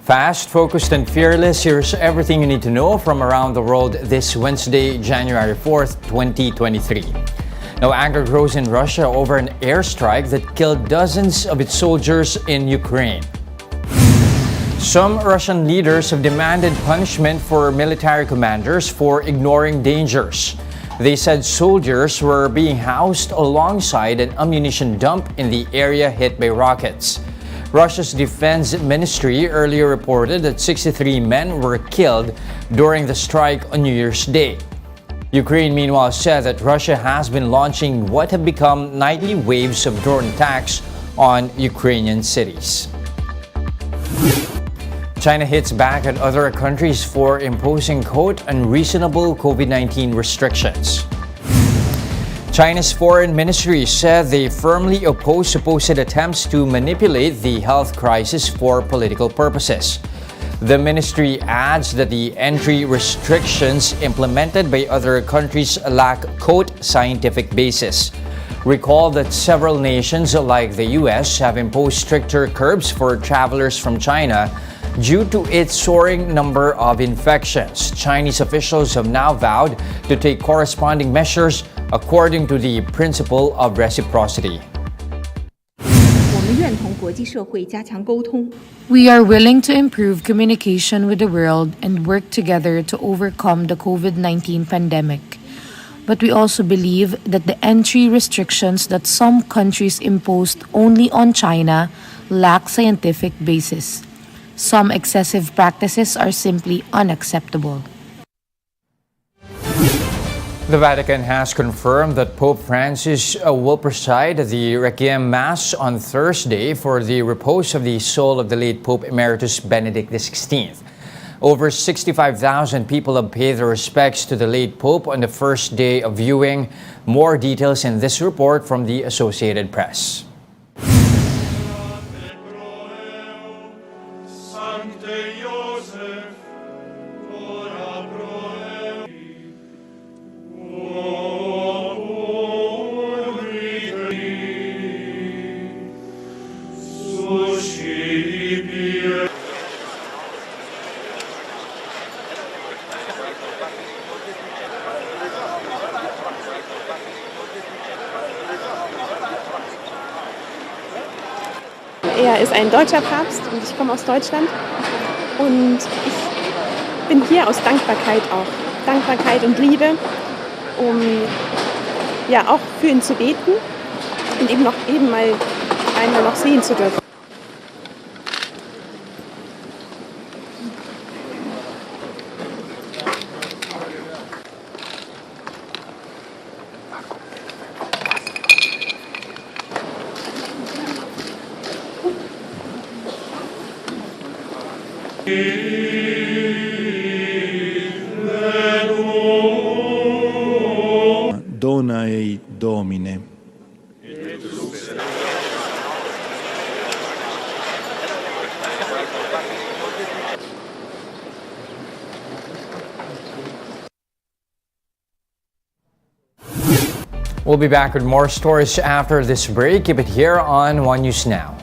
Fast, focused, and fearless, here's everything you need to know from around the world this Wednesday, January 4th, 2023. Now, anger grows in Russia over an airstrike that killed dozens of its soldiers in Ukraine. Some Russian leaders have demanded punishment for military commanders for ignoring dangers. They said soldiers were being housed alongside an ammunition dump in the area hit by rockets. Russia's defense ministry earlier reported that 63 men were killed during the strike on New Year's Day. Ukraine, meanwhile, said that Russia has been launching what have become nightly waves of drone attacks on Ukrainian cities. China hits back at other countries for imposing, quote, unreasonable COVID-19 restrictions. China's foreign ministry said they firmly oppose supposed attempts to manipulate the health crisis for political purposes. The ministry adds that the entry restrictions implemented by other countries lack, quote, scientific basis. Recall that several nations like the US have imposed stricter curbs for travelers from China due to its soaring number of infections. Chinese officials have now vowed to take corresponding measures according to the principle of reciprocity. We are willing to improve communication with the world and work together to overcome the COVID-19 pandemic. But we also believe that the entry restrictions that some countries imposed only on China lack scientific basis. Some excessive practices are simply unacceptable. The Vatican has confirmed that Pope Francis will preside at the Requiem Mass on Thursday for the repose of the soul of the late Pope Emeritus Benedict XVI. Over 65,000 people have paid their respects to the late Pope on the first day of viewing. More details in this report from the Associated Press. Er ist ein deutscher Papst und ich komme aus Deutschland und ich bin hier aus Dankbarkeit auch. Dankbarkeit und Liebe, um ja auch für ihn zu beten und eben einmal noch sehen zu dürfen. Dona ei Domine. We'll be back with more stories after this break. Keep it here on One News Now.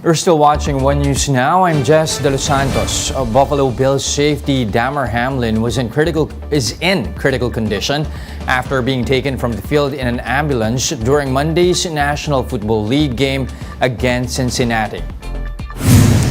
You're still watching One News Now. I'm Jess De Los Santos. Buffalo Bills safety Damar Hamlin is in critical condition after being taken from the field in an ambulance during Monday's National Football League game against Cincinnati.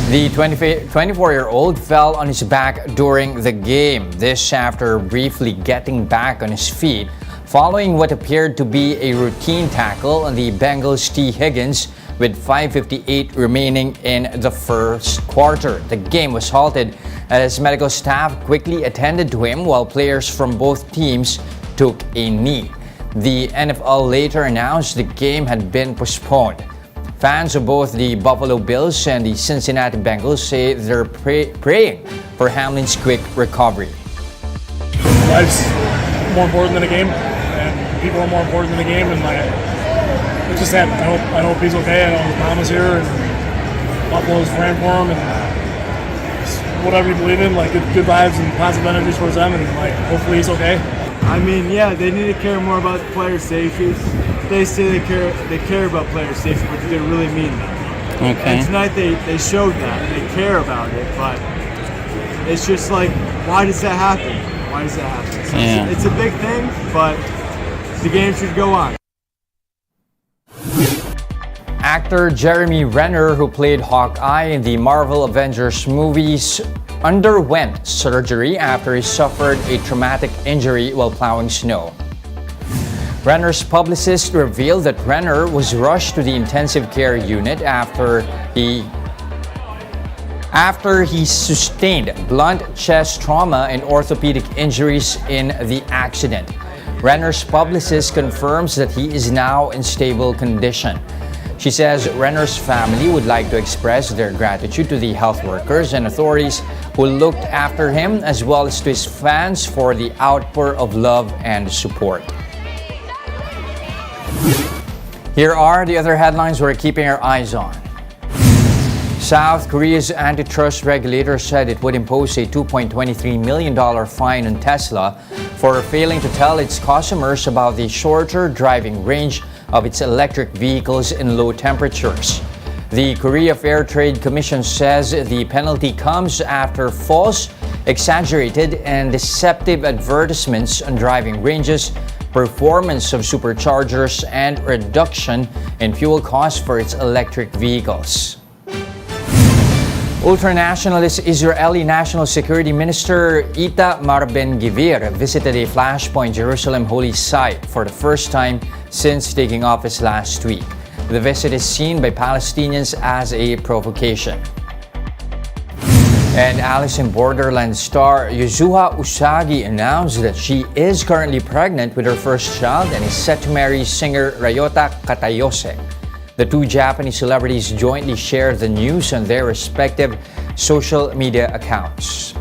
The 24-year-old fell on his back during the game. This after briefly getting back on his feet following what appeared to be a routine tackle on the Bengals' T. Higgins with 5:58 remaining in the first quarter. The game was halted as medical staff quickly attended to him while players from both teams took a knee. The NFL later announced the game had been postponed. Fans of both the Buffalo Bills and the Cincinnati Bengals say they're praying for Hamlin's quick recovery. Life's more important than a game, and people are more important than a game, and it just happened. I hope he's okay. I know his mom is here, and Buffalo's praying for him, and whatever you believe in, good vibes and positive energy towards them, and hopefully he's okay. I mean, yeah, they need to care more about player safety. They say they care about player safety, but they really mean that. Okay. And tonight they showed that they care about it, but it's just why does that happen? Why does that happen? So Yeah. it's a big thing, but the game should go on. Actor Jeremy Renner, who played Hawkeye in the Marvel Avengers movies, underwent surgery after he suffered a traumatic injury while plowing snow. Renner's publicist revealed that Renner was rushed to the intensive care unit after he sustained blunt chest trauma and orthopedic injuries in the accident. Renner's publicist confirms that he is now in stable condition. She says Renner's family would like to express their gratitude to the health workers and authorities who looked after him, as well as to his fans for the outpour of love and support. Here are the other headlines we're keeping our eyes on. South Korea's antitrust regulator said it would impose a $2.23 million fine on Tesla for failing to tell its customers about the shorter driving range of its electric vehicles in low temperatures. The Korea Fair Trade Commission says the penalty comes after false, exaggerated, and deceptive advertisements on driving ranges, performance of superchargers, and reduction in fuel costs for its electric vehicles. Ultranationalist Israeli National Security Minister Itamar Ben-Gvir visited a Flashpoint Jerusalem holy site for the first time since taking office last week. The visit is seen by Palestinians as a provocation. And Alice in Borderland star Yuzuru Usagi announced that she is currently pregnant with her first child and is set to marry singer Ryota Katayose. The two Japanese celebrities jointly shared the news on their respective social media accounts.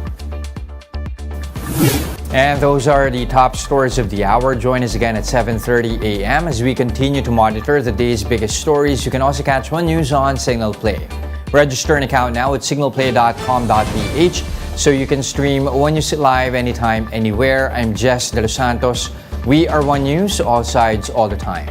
And those are the top stories of the hour. Join us again at 7:30 a.m. as we continue to monitor the day's biggest stories. You can also catch One News on Signal Play. Register an account now at signalplay.com.ph so you can stream One News live anytime, anywhere. I'm Jess De Los Santos. We are One News, all sides, all the time.